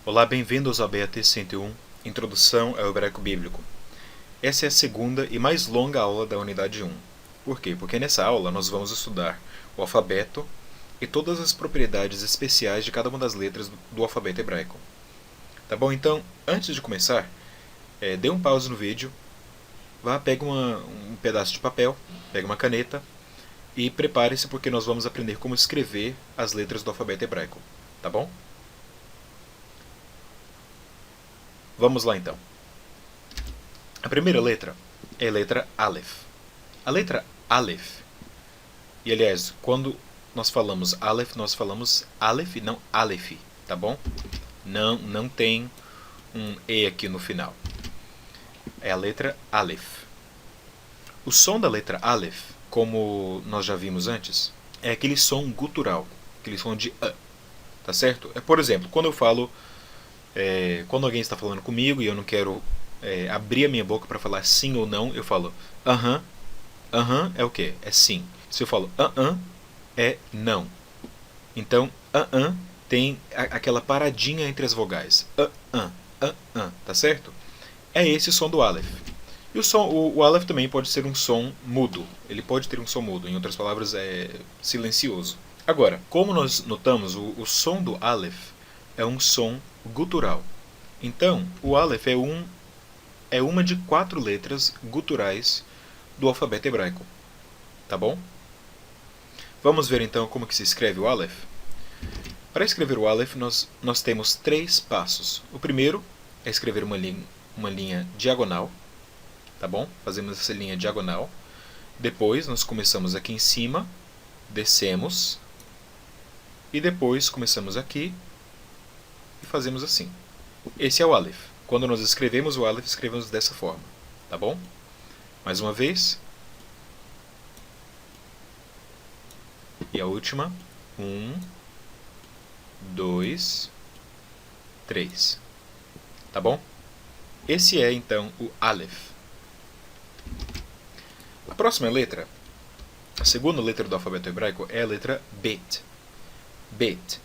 Olá, bem-vindos ao BAT 101, Introdução ao Hebraico Bíblico. Essa é a segunda e mais longa aula da Unidade 1. Por quê? Porque nessa aula nós vamos estudar o alfabeto e todas as propriedades especiais de cada uma das letras do alfabeto hebraico. Tá bom? Então, antes de começar, dê um pause no vídeo, pega um pedaço de papel, pega uma caneta e prepare-se porque nós vamos aprender como escrever as letras do alfabeto hebraico. Tá bom? Vamos lá então. A primeira letra é a letra Aleph. A letra Aleph, e aliás, quando nós falamos Aleph, nós falamos Aleph e não Aleph, tá bom? Não tem um E aqui no final. É a letra Aleph. O som da letra Aleph, como nós já vimos antes, é aquele som gutural, aquele som de A, tá certo? Por exemplo, quando eu falo... quando alguém está falando comigo e eu não quero abrir a minha boca para falar sim ou não, eu falo aham. Aham é o que? É sim. Se eu falo aham, é não. Então, aham tem aquela paradinha entre as vogais. Aham, tá certo? É esse o som do Aleph. E o Aleph também pode ser um som mudo. Ele pode ter um som mudo, em outras palavras, é silencioso. Agora, como nós notamos, o som do Aleph é um som gutural. Então, o Aleph é uma de 4 letras guturais do alfabeto hebraico. Tá bom? Vamos ver então como que se escreve o Aleph? Para escrever o Aleph, nós temos 3 passos. O primeiro é escrever uma linha diagonal. Tá bom? Fazemos essa linha diagonal. Depois, nós começamos aqui em cima, descemos, e depois começamos aqui, e fazemos assim. Esse é o Aleph. Quando nós escrevemos o Aleph, escrevemos dessa forma. Tá bom? Mais uma vez. E a última. 1, 2, 3. Tá bom? Esse é, então, o Aleph. A próxima letra, a segunda letra do alfabeto hebraico, é a letra Bet. Bet.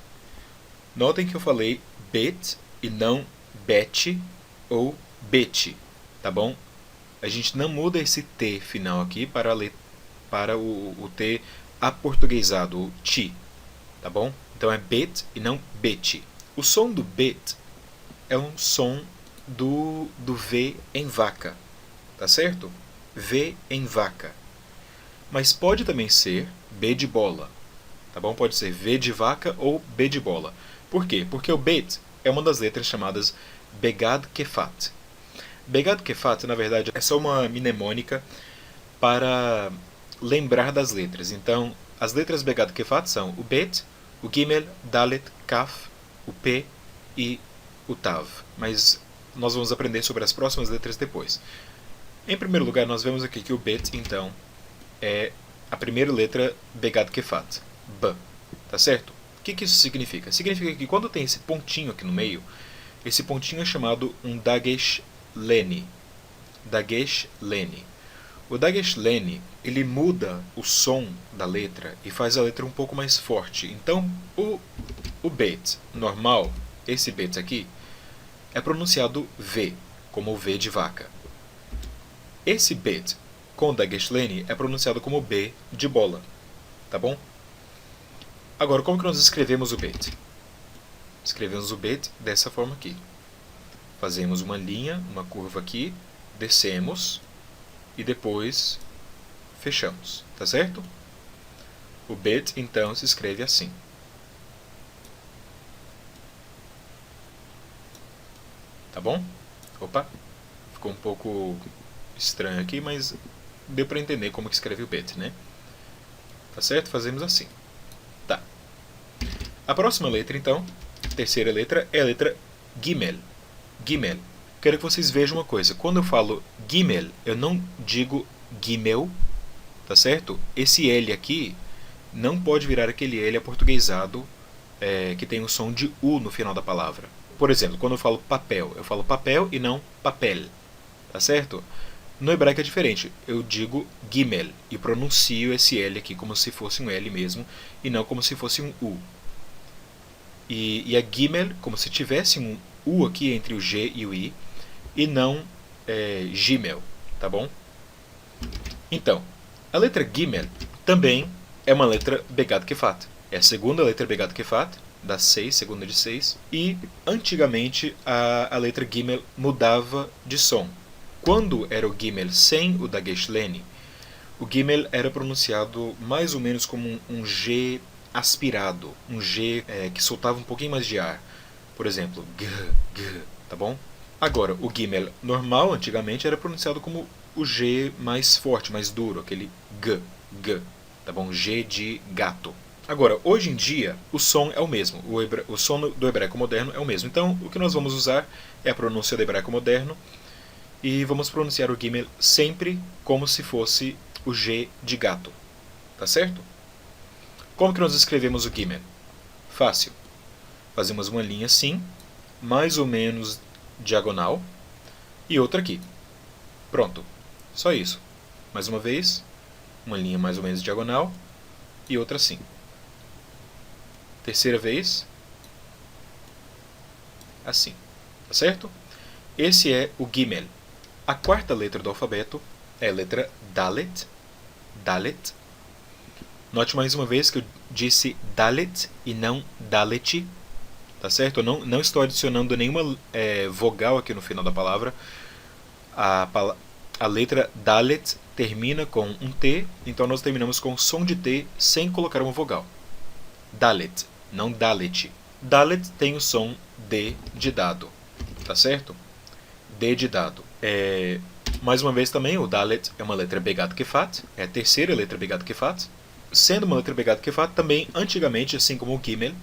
Notem que eu falei Bet e não Bet ou Bet, tá bom? A gente não muda esse T final aqui para o T aportuguesado, o Ti, tá bom? Então é Bet e não Bet. O som do Bet é um som do V em vaca, tá certo? V em vaca. Mas pode também ser B de bola, tá bom? Pode ser V de vaca ou B de bola. Por quê? Porque o Bet é uma das letras chamadas Begad Kefat. Begad Kefat, na verdade, é só uma mnemônica para lembrar das letras. Então, as letras Begad Kefat são o Bet, o Gimel, Dalet, Kaf, o P e o Tav. Mas nós vamos aprender sobre as próximas letras depois. Em primeiro lugar, nós vemos aqui que o Bet, então, é a primeira letra Begad Kefat, B, tá certo? O que isso significa? Significa que quando tem esse pontinho aqui no meio, esse pontinho é chamado um Dagesh Leni. Dagesh Leni. O Dagesh Leni, ele muda o som da letra e faz a letra um pouco mais forte. Então, o Bet normal, esse Bet aqui, é pronunciado V, como o V de vaca. Esse Bet com Dagesh Leni é pronunciado como B de bola, tá bom? Agora, como que nós escrevemos o Bet? Escrevemos o Bet dessa forma aqui. Fazemos uma linha, uma curva aqui, descemos e depois fechamos, tá certo? O Bet, então, se escreve assim. Tá bom? Opa, ficou um pouco estranho aqui, mas deu para entender como que escreve o Bet, né? Tá certo? Fazemos assim. Tá. A próxima letra, então, a terceira letra, é a letra Gimel. Gimel. Quero que vocês vejam uma coisa. Quando eu falo Gimel, eu não digo Gimel, tá certo? Esse L aqui não pode virar aquele L aportuguesado que tem o som de U no final da palavra. Por exemplo, quando eu falo papel e não papel, tá certo? No hebraico é diferente. Eu digo Gimel e pronuncio esse L aqui como se fosse um L mesmo e não como se fosse um U. E a Gimel, como se tivesse U aqui entre o G e o I, e não Gimel, tá bom? Então, a letra Gimel também é uma letra Begad Kefat. É a segunda letra Begad Kefat, das 6, segunda de 6. E, antigamente, a letra Gimel mudava de som. Quando era o Gimel sem o Dagesh Leni, o Gimel era pronunciado mais ou menos como um G aspirado, um G que soltava um pouquinho mais de ar. Por exemplo, G, G, tá bom? Agora, o Gimel normal, antigamente, era pronunciado como o G mais forte, mais duro, aquele G, G, tá bom? G de gato. Agora, hoje em dia, o som é o mesmo, o som do hebraico moderno é o mesmo. Então, o que nós vamos usar é a pronúncia do hebraico moderno e vamos pronunciar o Gimel sempre como se fosse o G de gato, tá certo? Como que nós escrevemos o Gimel? Fácil. Fazemos uma linha assim, mais ou menos diagonal, e outra aqui. Pronto. Só isso. Mais uma vez, uma linha mais ou menos diagonal, e outra assim. Terceira vez, assim. Tá certo? Esse é o Gimel. A quarta letra do alfabeto é a letra Dalet. Dalet. Note mais uma vez que eu disse Dalet e não Dalet. Tá certo? Eu não estou adicionando nenhuma vogal aqui no final da palavra. A letra Dalet termina com um T, então nós terminamos com som de T sem colocar uma vogal. Dalet, não Dalet. Dalet tem o som D de dado, tá certo? D de dado. Mais uma vez também, o Dalet é uma letra Begad Kefat, é a terceira letra Begad Kefat. Sendo uma letra Begad Kefat, também antigamente, assim como o Gimel,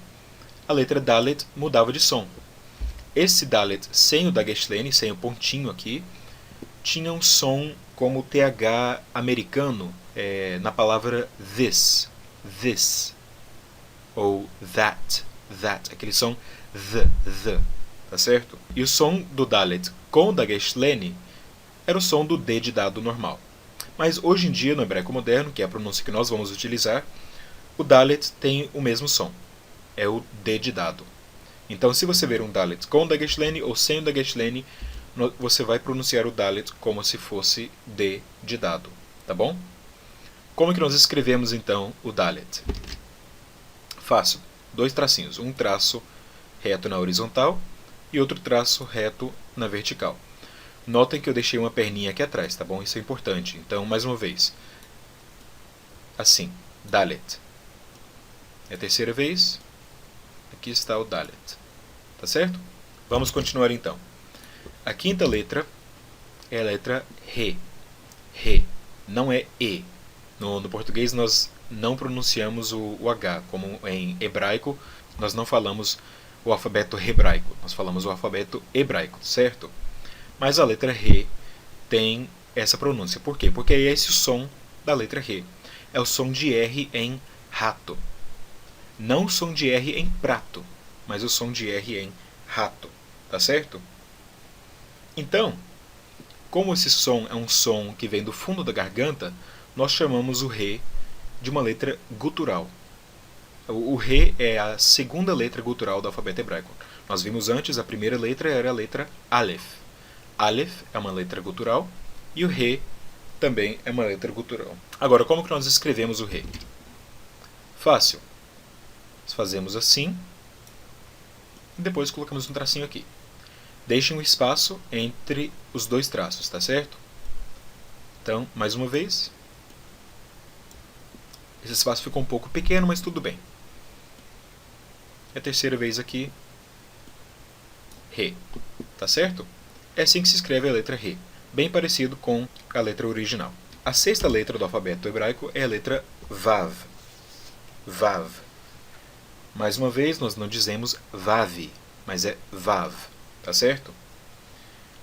a letra Dalet mudava de som. Esse Dalet sem o Dagesh Leni, sem o pontinho aqui, tinha um som como TH americano na palavra this, ou that, aquele som the, tá certo? E o som do Dalet com o Dagesh Leni era o som do D de dado normal. Mas hoje em dia, no hebraico moderno, que é a pronúncia que nós vamos utilizar, o Dalet tem o mesmo som. É o D de dado. Então, se você ver um Dalet com o Dagesh Leni ou sem o Dagesh Leni, você vai pronunciar o Dalet como se fosse D de dado. Tá bom? Como que nós escrevemos, então, o Dalet? Fácil. 2 tracinhos. Um traço reto na horizontal e outro traço reto na vertical. Notem que eu deixei uma perninha aqui atrás, tá bom? Isso é importante. Então, mais uma vez. Assim. Dalet. É a terceira vez. Aqui está o Dalet. Tá certo? Vamos continuar então. A quinta letra é a letra Re. Re. Não é E. No português nós não pronunciamos o H. Como em hebraico, nós não falamos o alfabeto hebraico. Nós falamos o alfabeto hebraico, certo? Mas a letra Re tem essa pronúncia. Por quê? Porque é esse o som da letra Re. É o som de R em rato. Não o som de R em prato, mas o som de R em rato. Tá certo? Então, como esse som é um som que vem do fundo da garganta, nós chamamos o Re de uma letra gutural. O Re é a segunda letra gutural do alfabeto hebraico. Nós vimos antes, a primeira letra era a letra Aleph. Aleph é uma letra gutural e o Re também é uma letra gutural. Agora, como que nós escrevemos o Re? Fácil. Nós fazemos assim e depois colocamos um tracinho aqui. Deixem um espaço entre os 2 traços, tá certo? Então, mais uma vez. Esse espaço ficou um pouco pequeno, mas tudo bem. É a terceira vez aqui. Re. Tá certo? É assim que se escreve a letra Re. Bem parecido com a letra original. A sexta letra do alfabeto hebraico é a letra Vav. Vav. Mais uma vez, nós não dizemos Vav, mas é Vav. Tá certo?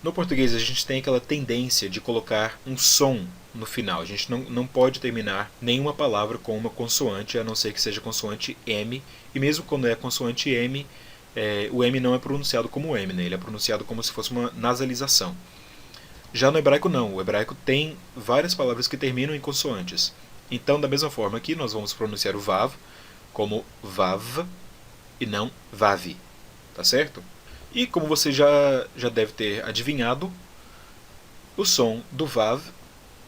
No português a gente tem aquela tendência de colocar um som no final. A gente não pode terminar nenhuma palavra com uma consoante, a não ser que seja consoante M. E mesmo quando é consoante M, o M não é pronunciado como M, né? Ele é pronunciado como se fosse uma nasalização. Já no hebraico não. O hebraico tem várias palavras que terminam em consoantes. Então, da mesma forma aqui, nós vamos pronunciar o Vav como Vav e não Vavi. Tá certo? E como você já deve ter adivinhado, o som do Vav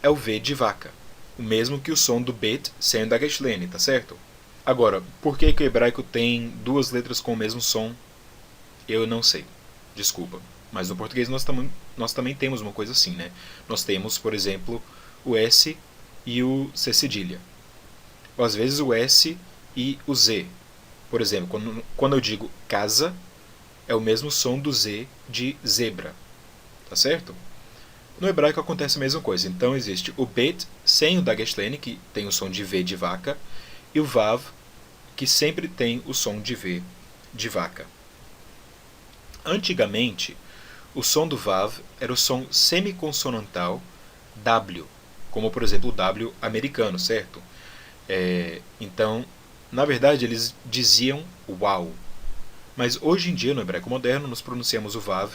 é o V de vaca, o mesmo que o som do Bet sendo a Geshlene, tá certo? Agora, por que o hebraico tem duas letras com o mesmo som? Eu não sei, desculpa. Mas no português nós também temos uma coisa assim, né? Nós temos, por exemplo, o S e o C cedilha. Ou às vezes o S e o Z. Por exemplo, quando eu digo casa, é o mesmo som do Z de zebra. Tá certo? No hebraico acontece a mesma coisa. Então existe o Bet sem o Dageshlene, que tem o som de V de vaca, e o Vav, que sempre tem o som de V de vaca. Antigamente, o som do Vav era o som semiconsonantal W, como por exemplo o W americano, certo? Então, na verdade, eles diziam uau. Mas hoje em dia, no hebraico moderno, nós pronunciamos o Vav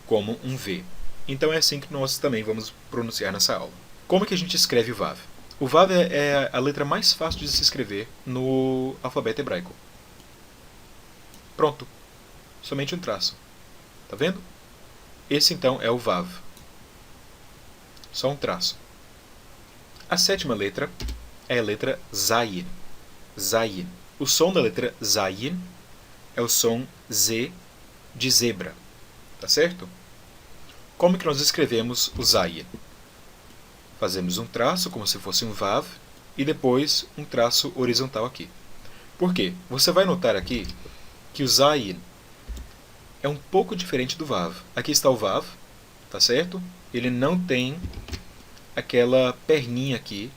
como um V. Então é assim que nós também vamos pronunciar nessa aula. Como que a gente escreve o Vav? O Vav é a letra mais fácil de se escrever no alfabeto hebraico. Pronto. Somente um traço. Tá vendo? Esse então é o Vav. Só um traço. A sétima letra é a letra Zayin. Zayin. O som da letra Zayin é o som Z de zebra. Tá certo? Como que nós escrevemos o Zayin? Fazemos um traço, como se fosse um Vav, e depois um traço horizontal aqui. Por quê? Você vai notar aqui que o Zayin é um pouco diferente do Vav. Aqui está o Vav, tá certo? Ele não tem aquela perninha aqui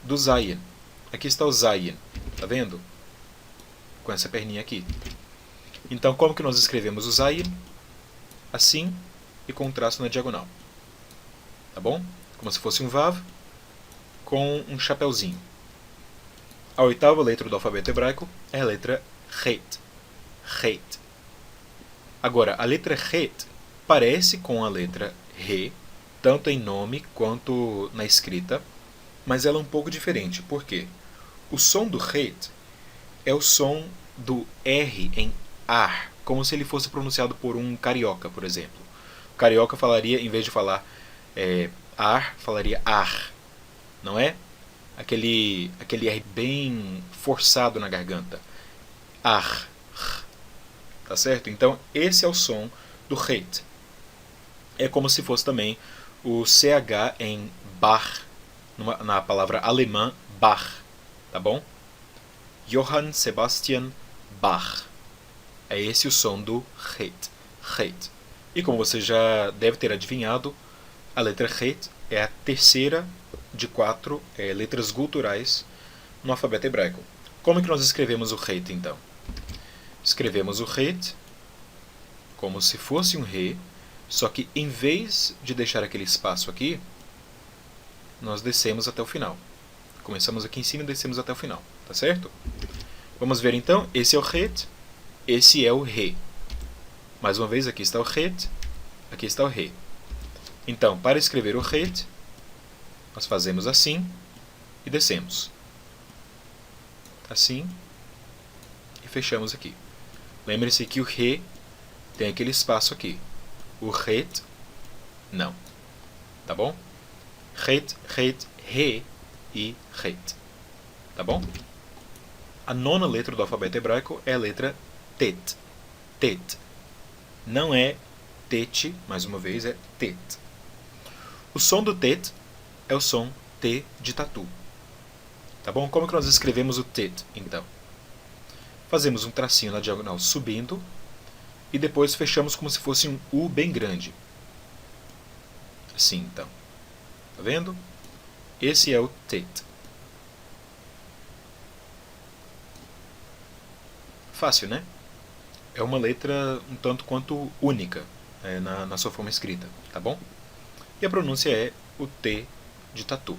do Zayin. Aqui está o Zayin, tá vendo? Com essa perninha aqui. Então, como que nós escrevemos o Zayin? Assim e com um traço na diagonal. Tá bom? Como se fosse um Vav com um chapeuzinho. A oitava letra do alfabeto hebraico é a letra Het. Het. Agora, a letra Het parece com a letra Re, tanto em nome quanto na escrita, mas ela é um pouco diferente. Por quê? O som do Het é o som do R em ar, como se ele fosse pronunciado por um carioca, por exemplo. O carioca falaria, em vez de falar ar, falaria ar, não é? Aquele R bem forçado na garganta. Ar. Tá certo? Então, esse é o som do Het. É como se fosse também o CH em Bach, na palavra alemã Bach. Tá bom? Johann Sebastian Bach. É esse o som do Het. Het. E como você já deve ter adivinhado, a letra Het é a terceira de 4 letras guturais no alfabeto hebraico. Como é que nós escrevemos o Het, então? Escrevemos o Het como se fosse um Re, só que em vez de deixar aquele espaço aqui, nós descemos até o final. Começamos aqui em cima e descemos até o final, tá certo? Vamos ver então, esse é o Het, esse é o Re. Mais uma vez, aqui está o Het, aqui está o Re. Então, para escrever o Het, nós fazemos assim e descemos. Assim e fechamos aqui. Lembre-se que o Re tem aquele espaço aqui. O Het, não. Tá bom? Het, Het, Re e Het. Tá bom? A nona letra do alfabeto hebraico é a letra Tet. Tet. Não é Tet, mais uma vez, é Tet. O som do Tet é o som T de tatu. Tá bom? Como que nós escrevemos o Tet, então? Fazemos um tracinho na diagonal subindo e depois fechamos como se fosse um U bem grande. Assim, então. Tá vendo? Esse é o Tet. Fácil, né? É uma letra um tanto quanto única na sua forma escrita, tá bom? E a pronúncia é o T de tatu.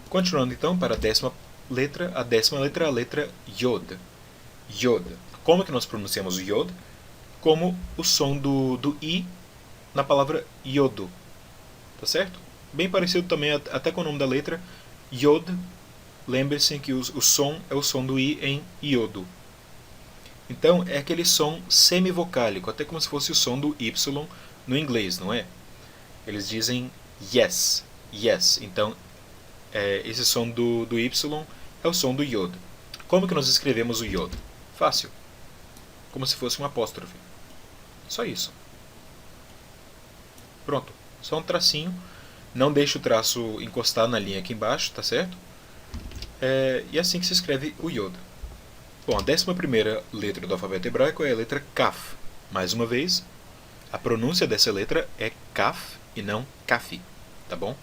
Continuando então para a décima letra é a letra Yod. Yod. Como é que nós pronunciamos o Yod? Como o som do I na palavra Yodo. Tá certo? Bem parecido também até com o nome da letra. Yod, lembre-se que o som é o som do I em Iodo. Então, é aquele som semivocálico, até como se fosse o som do Y no inglês, não é? Eles dizem yes, yes. Então, esse som do Y é o som do Yod. Como que nós escrevemos o Yod? Fácil. Como se fosse um apóstrofe. Só isso. Pronto. Só um tracinho. Não deixe o traço encostar na linha aqui embaixo, tá certo? E é assim que se escreve o Yod. Bom, a 11ª letra do alfabeto hebraico é a letra Kaf. Mais uma vez, a pronúncia dessa letra é Kaf e não Kaf, tá bom?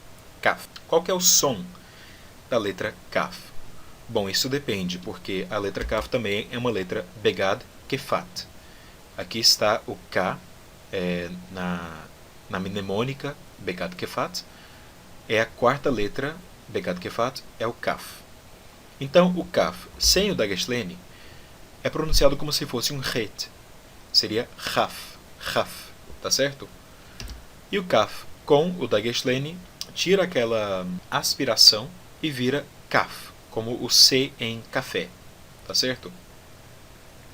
Kaf. Qual que é o som da letra Kaf? Bom, isso depende, porque a letra Kaf também é uma letra Begad Kefat. Aqui está o K na mnemônica Begad Kefat. É a 4ª letra, Begad Kefat, é o Kaf. Então, o Kaf sem o Dagesh é pronunciado como se fosse um Het. Seria Chaf, Chaf, tá certo? E o Kaf com o Dagesh tira aquela aspiração e vira Kaf, como o C em café, tá certo?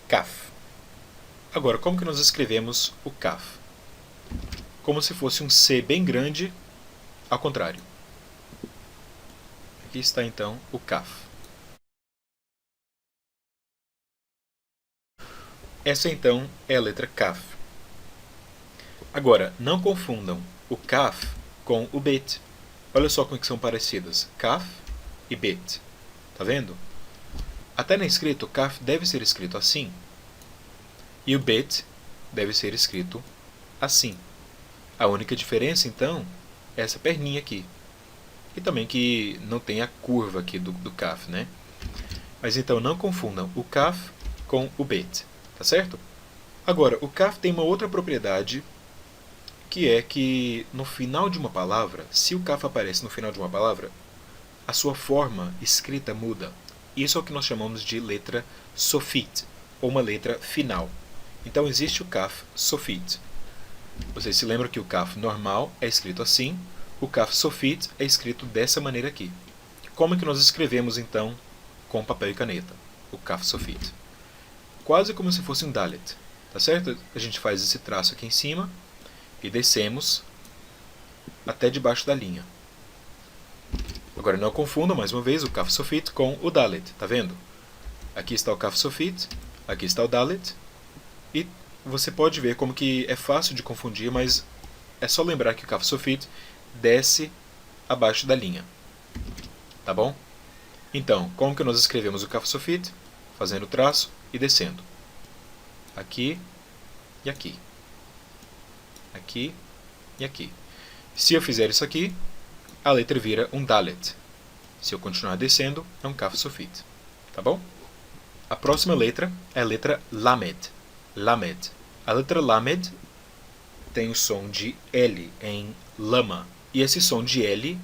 Kaf. Agora, como que nós escrevemos o Kaf? Como se fosse um C bem grande, ao contrário. Aqui está então o Kaf. Essa então é a letra Kaf. Agora, não confundam o Kaf com o Bet. Olha só como que são parecidas. Kaf e Bet. Tá vendo? Até na escrita, o Kaf deve ser escrito assim. E o Bet deve ser escrito assim. A única diferença, então, é essa perninha aqui. E também que não tem a curva aqui do Kaf, né? Mas então não confundam o Kaf com o Bet. Tá certo? Agora, o Kaf tem uma outra propriedade, que é que no final de uma palavra, se o Kaf aparece no final de uma palavra, a sua forma escrita muda. Isso é o que nós chamamos de letra sofit, ou uma letra final. Então existe o Kaf sofit. Vocês se lembram que o Kaf normal é escrito assim, o Kaf sofit é escrito dessa maneira aqui. Como é que nós escrevemos então com papel e caneta o Kaf sofit? Quase como se fosse um Dalet, tá certo? A gente faz esse traço aqui em cima e descemos até debaixo da linha. Agora não confundam mais uma vez o Kaf sofit com o Dalet, tá vendo? Aqui está o Kaf sofit, aqui está o Dalet, e você pode ver como que é fácil de confundir, mas é só lembrar que o Kaf sofit desce abaixo da linha, tá bom? Então, como que nós escrevemos o Kaf sofit? Fazendo o traço e descendo. Aqui e aqui. Aqui e aqui. Se eu fizer isso aqui, a letra vira um Dalet. Se eu continuar descendo, é um Kaf sofit. Tá bom? A próxima letra é a letra Lamed. Lamed. A letra Lamed tem o som de L em lama. E esse som de L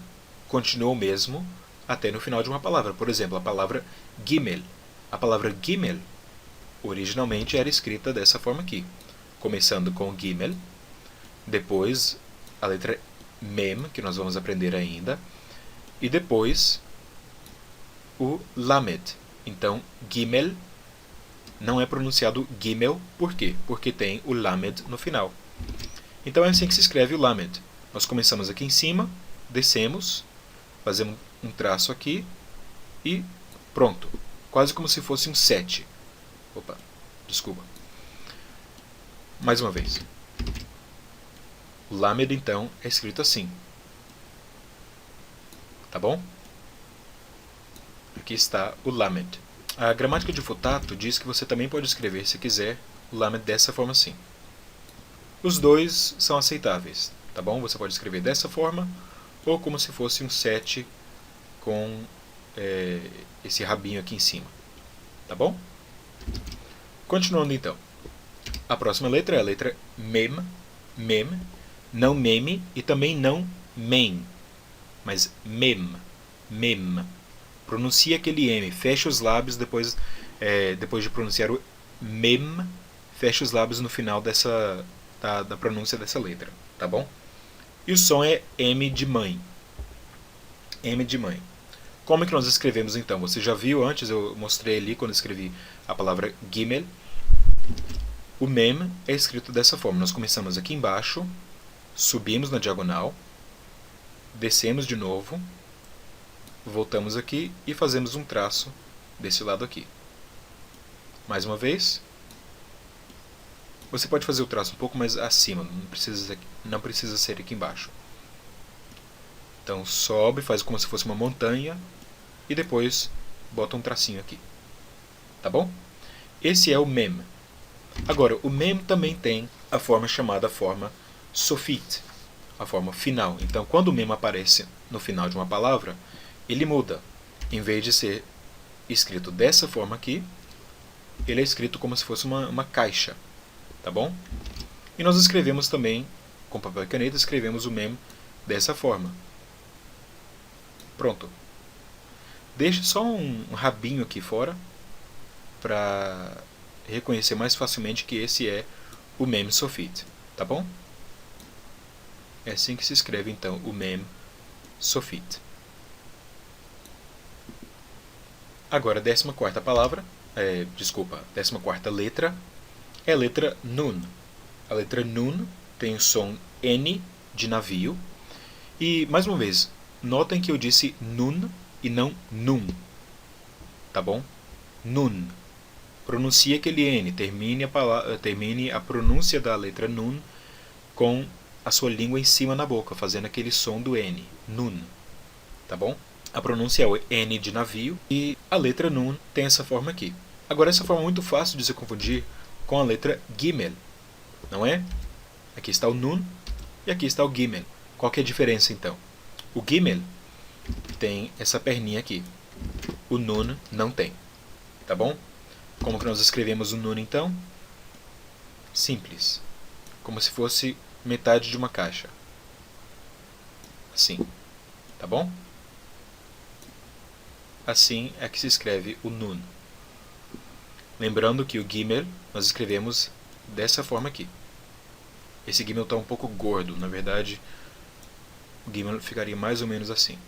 continua o mesmo até no final de uma palavra. Por exemplo, a palavra Gimel. A palavra Gimel originalmente era escrita dessa forma aqui. Começando com Gimel, depois a letra Mem, que nós vamos aprender ainda, e depois o Lamed. Então, Gimel não é pronunciado Gimel, por quê? Porque tem o Lamed no final. Então é assim que se escreve o Lamed. Nós começamos aqui em cima, descemos, fazemos um traço aqui e pronto. Quase como se fosse um 7. Opa, desculpa. Mais uma vez. O Lamed, então, é escrito assim. Tá bom? Aqui está o Lamed. A gramática de Futato diz que você também pode escrever, se quiser, o Lamed dessa forma assim. Os dois são aceitáveis, tá bom? Você pode escrever dessa forma, ou como se fosse um 7 com esse rabinho aqui em cima. Tá bom? Continuando então. A próxima letra é a letra Mem. Mem. Não Meme e também não Mem. Mas Mem. Mem. Pronuncia aquele M. Fecha os lábios depois de pronunciar o Mem. Fecha os lábios no final da pronúncia dessa letra. Tá bom? E o som é M de mãe. M de mãe. Como é que nós escrevemos então? Você já viu antes, eu mostrei ali quando escrevi a palavra Gimel. O mem é escrito dessa forma. Nós começamos aqui embaixo, subimos na diagonal, descemos de novo, voltamos aqui e fazemos um traço desse lado aqui. Mais uma vez. Você pode fazer o traço um pouco mais acima, não precisa ser aqui embaixo. Então sobe, faz como se fosse uma montanha e depois bota um tracinho aqui. Tá bom? Esse é o mem. Agora, o mem também tem a forma chamada forma sofit, a forma final. Então, quando o mem aparece no final de uma palavra, ele muda. Em vez de ser escrito dessa forma aqui, ele é escrito como se fosse uma caixa. Tá bom? E nós escrevemos também, com papel e caneta, escrevemos o mem dessa forma. Pronto. Deixe só um rabinho aqui fora para reconhecer mais facilmente que esse é o mem sofit. Tá bom? É assim que se escreve então o mem sofit. Agora, a 14ª palavra, 14ª letra, é a letra nun. A letra nun tem o som N de navio. E, mais uma vez, notem que eu disse nun e não num. Tá bom? Nun. Pronuncie aquele N. Termine a pronúncia da letra nun com a sua língua em cima na boca, fazendo aquele som do N. Nun. Tá bom? A pronúncia é o N de navio e a letra nun tem essa forma aqui. Agora, essa forma é muito fácil de se confundir com a letra Gimel, não é? Aqui está o Nun e aqui está o Gimel. Qual que é a diferença então? O Gimel tem essa perninha aqui. O Nun não tem. Tá bom? Como que nós escrevemos o Nun então? Simples. Como se fosse metade de uma caixa. Assim. Tá bom? Assim é que se escreve o Nun. Lembrando que o Gimel nós escrevemos dessa forma aqui. Esse Gimel está um pouco gordo, na verdade o Gimel ficaria mais ou menos assim.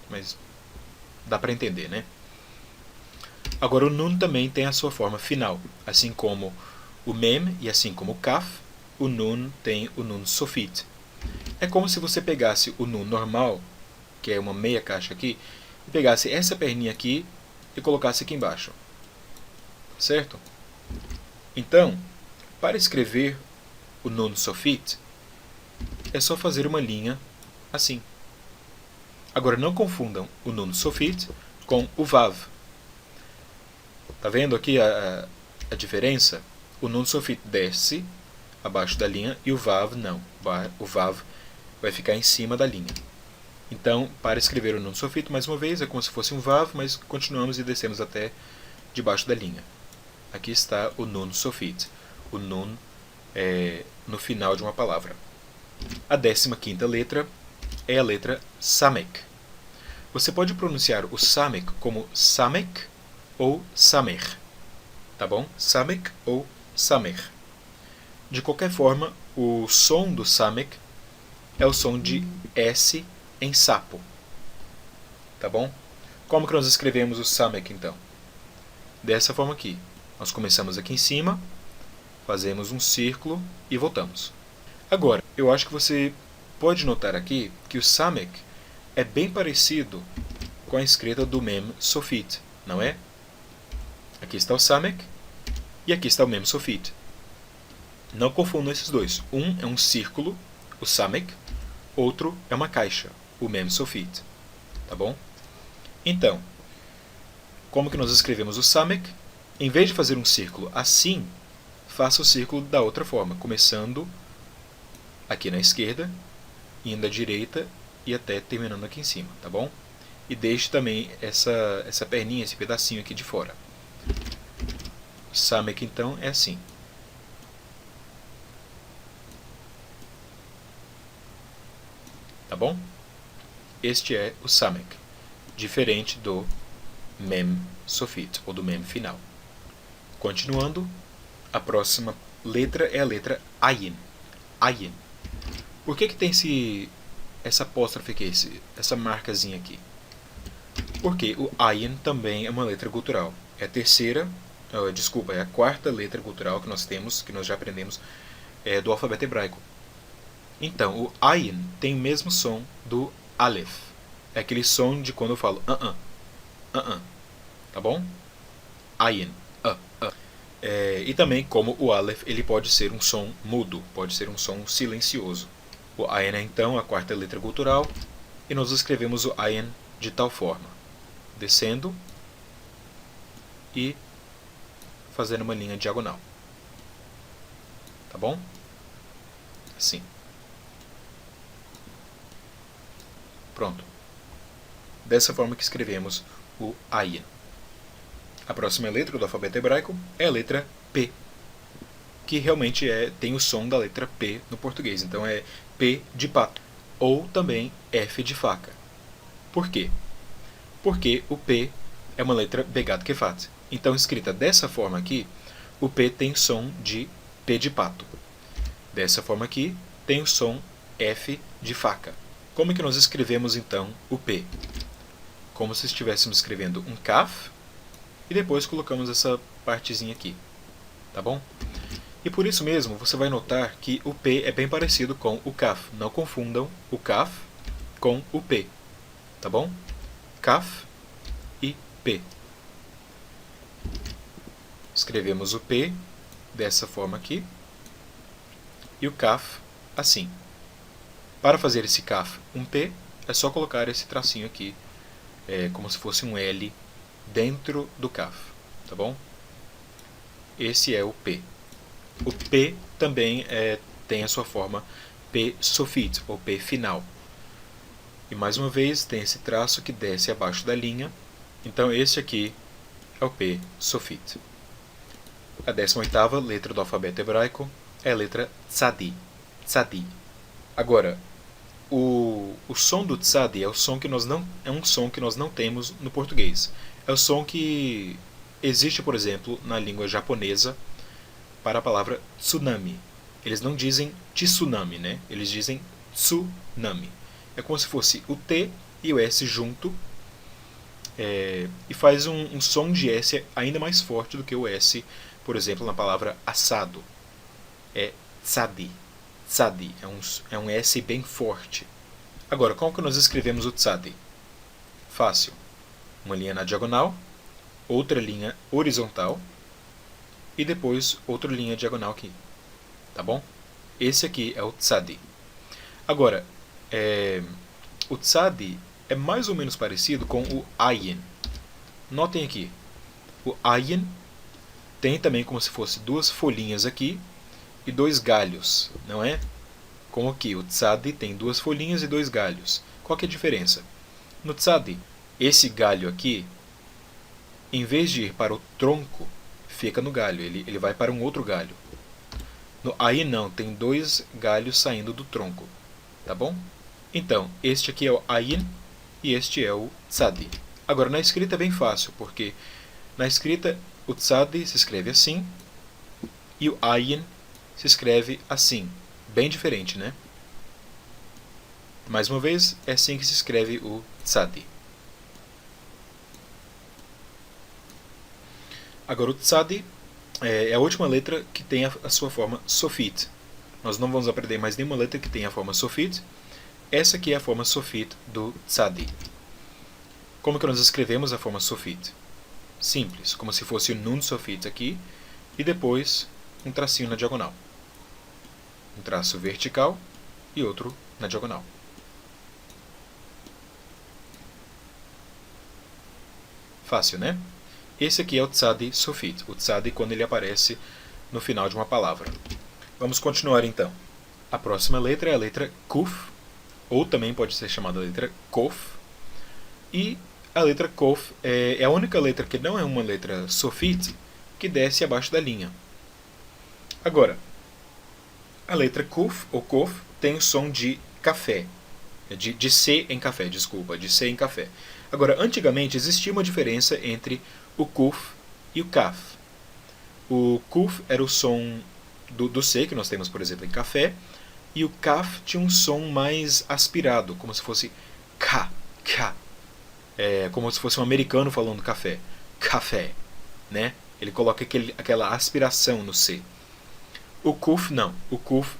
Mas dá para entender, né? Agora o Nun também tem a sua forma final. Assim como o Mem e assim como o Kaf, o Nun tem o Nun sofit. É como se você pegasse o Nun normal, que é uma meia caixa aqui, e pegasse essa perninha aqui e colocasse aqui embaixo. Certo? Então, para escrever o Nun sofit, é só fazer uma linha assim. Agora, não confundam o Nun sofit com o Vav. Tá vendo aqui a diferença? O Nun sofit desce abaixo da linha e o Vav não. O Vav vai ficar em cima da linha. Então, para escrever o Nun sofit, mais uma vez, é como se fosse um Vav, mas continuamos e descemos até debaixo da linha. Aqui está o Nun sofit. O Nun é no final de uma palavra. A 15ª letra é a letra Samek. Você pode pronunciar o Samek como Samek ou Samer. Tá bom? Samek ou Samer. De qualquer forma, o som do Samek é o som de S em sapo. Tá bom? Como que nós escrevemos o Samek então? Dessa forma aqui. Nós começamos aqui em cima, fazemos um círculo e voltamos. Agora, eu acho que você pode notar aqui que o Samek é bem parecido com a escrita do Mem sofit, não é? Aqui está o Samek e aqui está o Mem sofit. Não confundam esses dois. Um é um círculo, o Samek, outro é uma caixa, o Mem sofit. Tá bom? Então, como que nós escrevemos o Samek? Em vez de fazer um círculo assim, faça o círculo da outra forma, começando aqui na esquerda, indo à direita e até terminando aqui em cima, tá bom? E deixe também essa perninha, esse pedacinho aqui de fora. Samek então é assim. Tá bom? Este é o Samek, diferente do Mem sofit, ou do Mem final. Continuando, a próxima letra é a letra Ayin. Ayin. Por que tem essa apóstrofe aqui, essa marcazinha aqui? Porque o Ayin também é uma letra gutural. É a terceira Desculpa, é a quarta letra gutural que nós temos, que nós já aprendemos, do alfabeto hebraico. Então, o ayin tem o mesmo som do aleph. É aquele som de quando eu falo tá bom? Ayin, e também, como o aleph, ele pode ser um som mudo, pode ser um som silencioso. O ayin é então a quarta letra gutural, e nós escrevemos o ayin de tal forma, descendo e fazendo uma linha diagonal. Tá bom? Assim. Pronto. Dessa forma que escrevemos o ayin. A próxima letra do alfabeto hebraico é a letra P, que realmente tem o som da letra P no português. Então é P de pato, ou também F de faca. Por quê? Porque o P é uma letra Begad Kefat. Então, escrita dessa forma aqui, o P tem som de P de pato. Dessa forma aqui, tem o som F de faca. Como é que nós escrevemos então o P? Como se estivéssemos escrevendo um kaf, e depois colocamos essa partezinha aqui, tá bom? E por isso mesmo, você vai notar que o P é bem parecido com o kaf. Não confundam o kaf com o P, tá bom? Kaf e P. Escrevemos o P dessa forma aqui, e o kaf assim. Para fazer esse kaf um P, é só colocar esse tracinho aqui, como se fosse um L dentro do kaf, tá bom? Esse é o P. O P também tem a sua forma P sofit, ou P final. E mais uma vez tem esse traço que desce abaixo da linha. Então esse aqui é o P sofit. A 18ª letra do alfabeto hebraico é a letra tzadi. Tzadi. Agora, o som do tzadi é um som que nós não temos no português. É o som que existe, por exemplo, na língua japonesa para a palavra tsunami. Eles não dizem tsunami, né? Eles dizem tsunami. É como se fosse o T e o S junto, e faz um som de S ainda mais forte do que o S, por exemplo, na palavra assado. É tzadi. Tzadi. É um S bem forte. Agora, como que nós escrevemos o tzadi? Fácil. Uma linha na diagonal, outra linha horizontal, e depois outra linha diagonal aqui. Tá bom? Esse aqui é o tzadi. Agora, o tzadi é mais ou menos parecido com o ayin. Notem aqui. O ayin tem também como se fosse duas folhinhas aqui e dois galhos, não é? Como aqui, o tzadi tem duas folhinhas e dois galhos. Qual que é a diferença? No tzadi, esse galho aqui, em vez de ir para o tronco, fica no galho, ele vai para um outro galho. No ayin não, tem dois galhos saindo do tronco, tá bom? Então, este aqui é o ayin e este é o tzadi. Agora, na escrita é bem fácil, porque na escrita o tzadi se escreve assim e o ayin se escreve assim. Bem diferente, né? Mais uma vez, é assim que se escreve o tzadi. Agora, o tzadi é a última letra que tem a sua forma sofit. Nós não vamos aprender mais nenhuma letra que tenha a forma sofit. Essa aqui é a forma sofit do tzadi. Como que nós escrevemos a forma sofit? Simples, como se fosse o nun sofit aqui, e depois um tracinho na diagonal. Um traço vertical e outro na diagonal. Fácil, né? Esse aqui é o tzadi sofit, o tzadi quando ele aparece no final de uma palavra. Vamos continuar então. A próxima letra é a letra kuf, ou também pode ser chamada letra kof. E a letra kof é a única letra que não é uma letra sofit que desce abaixo da linha. Agora, a letra kuf, ou kof, tem o som de café. De C em café, desculpa, de C em café. Agora, antigamente existia uma diferença entre o kuf e o kaf. O kuf era o som do C, que nós temos, por exemplo, em café, e o kaf tinha um som mais aspirado, como se fosse ka, ka. Como se fosse um americano falando café. Café, né? Ele coloca aquela aspiração no C. O kuf não. O kuf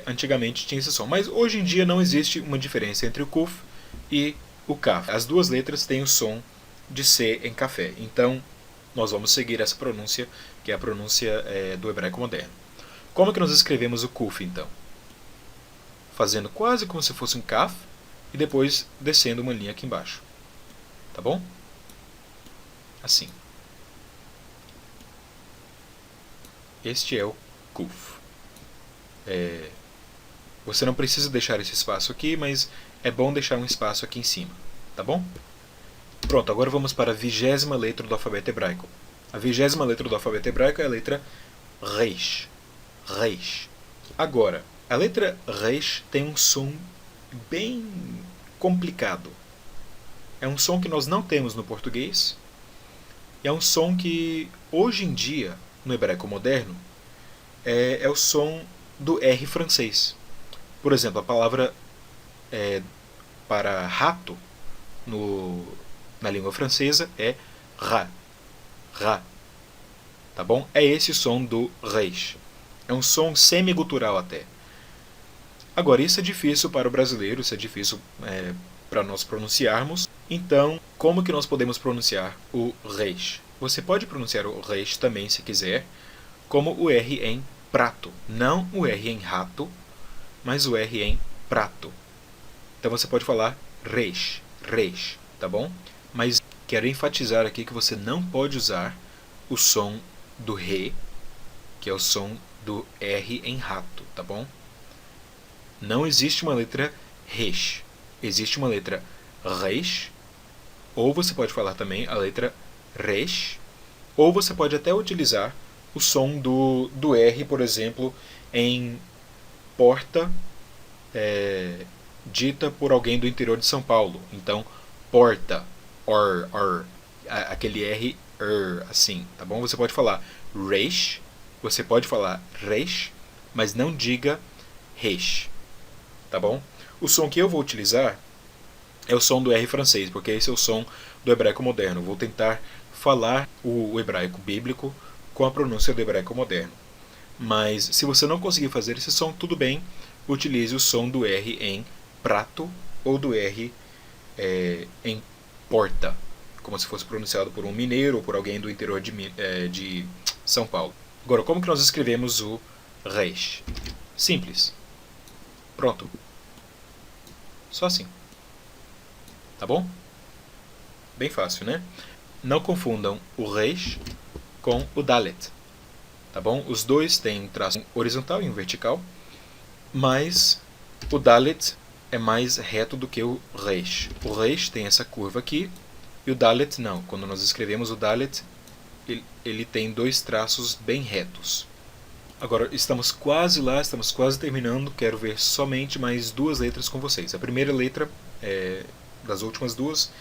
antigamente tinha esse som. Mas hoje em dia não existe uma diferença entre o kuf e o kaf. As duas letras têm o som de C em café. Então, nós vamos seguir essa pronúncia, que é a pronúncia do hebraico moderno. Como que nós escrevemos o kuf, então? Fazendo quase como se fosse um kaf e depois descendo uma linha aqui embaixo. Tá bom? Assim. Este é o kuf. Você não precisa deixar esse espaço aqui, mas é bom deixar um espaço aqui em cima. Tá bom? Pronto, agora vamos para a 20ª letra do alfabeto hebraico. A 20ª letra do alfabeto hebraico é a letra Reish. Reish. Agora, a letra Reish tem um som bem complicado. É um som que nós não temos no português. E é um som que, hoje em dia, no hebraico moderno, é o som do R francês. Por exemplo, a palavra para rato na língua francesa é rat. Rat. Tá bom? É esse o som do Reish. É um som semi-gutural até. Agora, isso é difícil para o brasileiro, isso é difícil para nós pronunciarmos. Então, como que nós podemos pronunciar o Reish? Você pode pronunciar o Reish também, se quiser, como o R em prato. Não o R em rato, mas o R em prato. Então você pode falar Reish, Reish, tá bom? Mas quero enfatizar aqui que você não pode usar o som do Re, que é o som do R em rato, tá bom? Não existe uma letra Resh. Existe uma letra Reish, ou você pode falar também a letra Resh, ou você pode até utilizar o som do R, por exemplo, em porta, dita por alguém do interior de São Paulo. Então, porta, aquele R, assim, tá bom? Você pode falar Reish, você pode falar Reish, mas não diga Resh, tá bom? O som que eu vou utilizar é o som do R francês, porque esse é o som do hebraico moderno. Vou tentar falar o hebraico bíblico com a pronúncia do hebraico moderno. Mas se você não conseguir fazer esse som, tudo bem, utilize o som do R em prato ou do R em porta, como se fosse pronunciado por um mineiro ou por alguém do interior de São Paulo. Agora, como que nós escrevemos o Reish? Simples. Pronto. Só assim. Tá bom? Bem fácil, né? Não confundam o Reish com o Dalet. Tá bom? Os dois têm um traço horizontal e um vertical, mas o Dalet é mais reto do que o Reish. O Reish tem essa curva aqui e o Dalet não. Quando nós escrevemos o Dalet, ele tem dois traços bem retos. Agora, estamos quase lá, estamos quase terminando. Quero ver somente mais duas letras com vocês. A primeira letra, das últimas duas,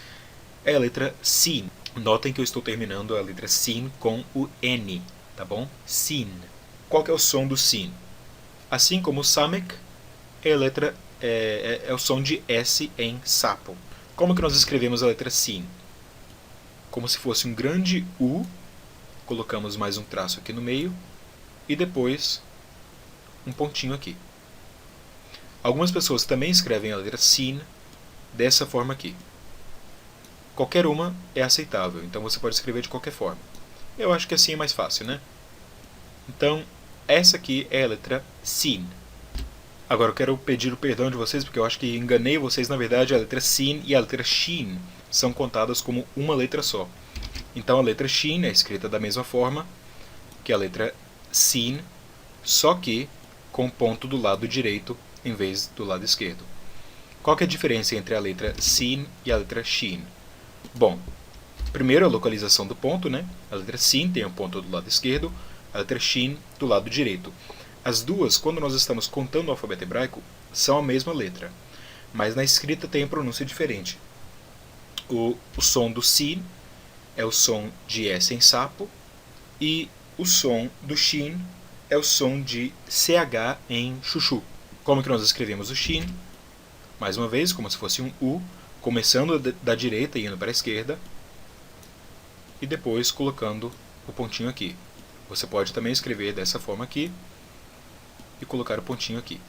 é a letra Sin. Notem que eu estou terminando a letra Sin com o N, tá bom? Sin. Qual que é o som do Sin? Assim como o Samek, é o som de S em sapo. Como que nós escrevemos a letra Sin? Como se fosse um grande U, colocamos mais um traço aqui no meio, e depois um pontinho aqui. Algumas pessoas também escrevem a letra Sin dessa forma aqui. Qualquer uma é aceitável, então você pode escrever de qualquer forma. Eu acho que assim é mais fácil, né? Então, essa aqui é a letra Sin. Agora eu quero pedir o perdão de vocês, porque eu acho que enganei vocês. Na verdade, a letra Sin e a letra Shin são contadas como uma letra só. Então a letra Shin é escrita da mesma forma que a letra Sin, só que com ponto do lado direito em vez do lado esquerdo. Qual que é a diferença entre a letra Sin e a letra Shin? Bom, primeiro a localização do ponto, né? A letra Sin tem um ponto do lado esquerdo, a letra Shin do lado direito. As duas, quando nós estamos contando o alfabeto hebraico, são a mesma letra, mas na escrita tem a pronúncia diferente. O som do Sin é o som de S em sapo, e o som do Shin é o som de CH em chuchu. Como que nós escrevemos o Shin? Mais uma vez, como se fosse um U, começando da direita e indo para a esquerda, e depois colocando o pontinho aqui. Você pode também escrever dessa forma aqui e colocar o pontinho aqui,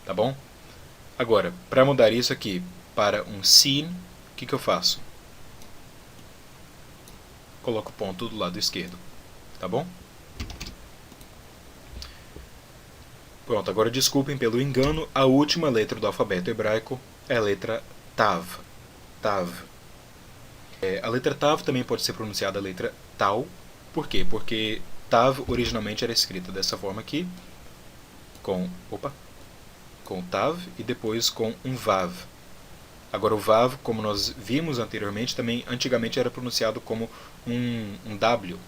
tá bom? Agora, para mudar isso aqui para um sin, o que eu faço? Coloco o ponto do lado esquerdo, tá bom? Pronto, agora desculpem pelo engano, a última letra do alfabeto hebraico é a letra Tav. Tav. A letra Tav também pode ser pronunciada a letra Tal. Por quê? Porque Tav originalmente era escrita dessa forma aqui, com Tav e depois com um Vav. Agora o Vav, como nós vimos anteriormente, também antigamente era pronunciado como um W,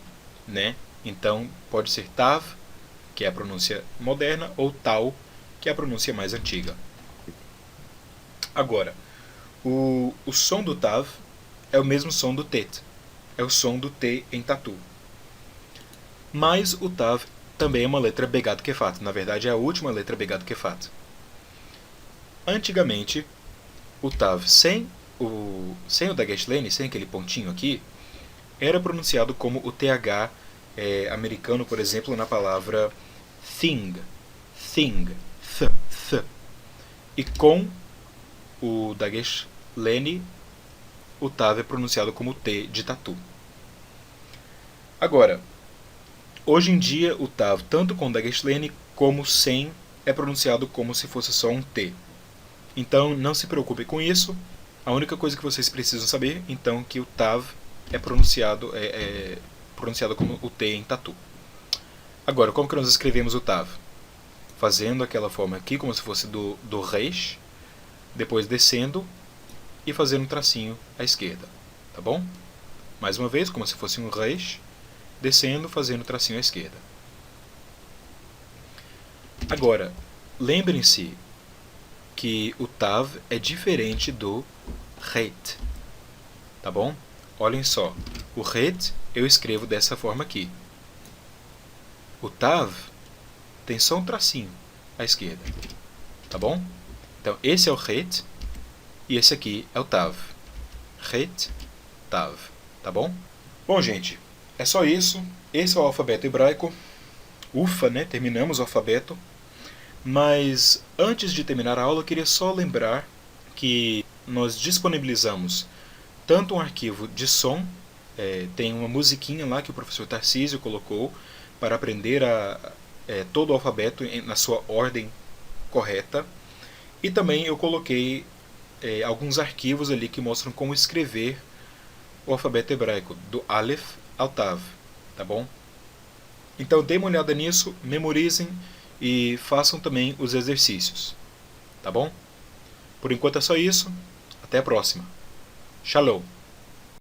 né? Então pode ser Tav, que é a pronúncia moderna, ou Tal, que é a pronúncia mais antiga. Agora, o som do Tav é o mesmo som do Tet, é o som do T em tatu. Mas o Tav também é uma letra Begad Kefat, na verdade é a última letra Begad Kefat. Antigamente, o Tav sem o Dagesh Lene, sem aquele pontinho aqui, era pronunciado como o TH americano, por exemplo, na palavra thing, th. E com o Dagesh Lene, o Tav é pronunciado como T de tatu. Agora, hoje em dia, o Tav, tanto com Dagesh Lene como sem, é pronunciado como se fosse só um T. Então, não se preocupe com isso. A única coisa que vocês precisam saber, então, que o Tav é pronunciado como o T em tatu. Agora, como que nós escrevemos o Tav? Fazendo aquela forma aqui, como se fosse do Reish, depois descendo e fazendo um tracinho à esquerda, tá bom? Mais uma vez, como se fosse um Reish, descendo, fazendo um tracinho à esquerda. Agora, lembrem-se que o Tav é diferente do Het, tá bom? Olhem só, o Het eu escrevo dessa forma aqui. O Tav tem só um tracinho à esquerda, tá bom? Então esse é o Het e esse aqui é o Tav. Het, Tav, tá bom? Bom, gente, é só isso. Esse é o alfabeto hebraico. Ufa, né? Terminamos o alfabeto. Mas antes de terminar a aula, eu queria só lembrar que nós disponibilizamos tanto um arquivo de som, tem uma musiquinha lá que o professor Tarcísio colocou para aprender todo o alfabeto na sua ordem correta, e também eu coloquei alguns arquivos ali que mostram como escrever o alfabeto hebraico, do Aleph ao Tav, tá bom? Então dêem uma olhada nisso, memorizem e façam também os exercícios, tá bom? Por enquanto é só isso, até a próxima. Shalom!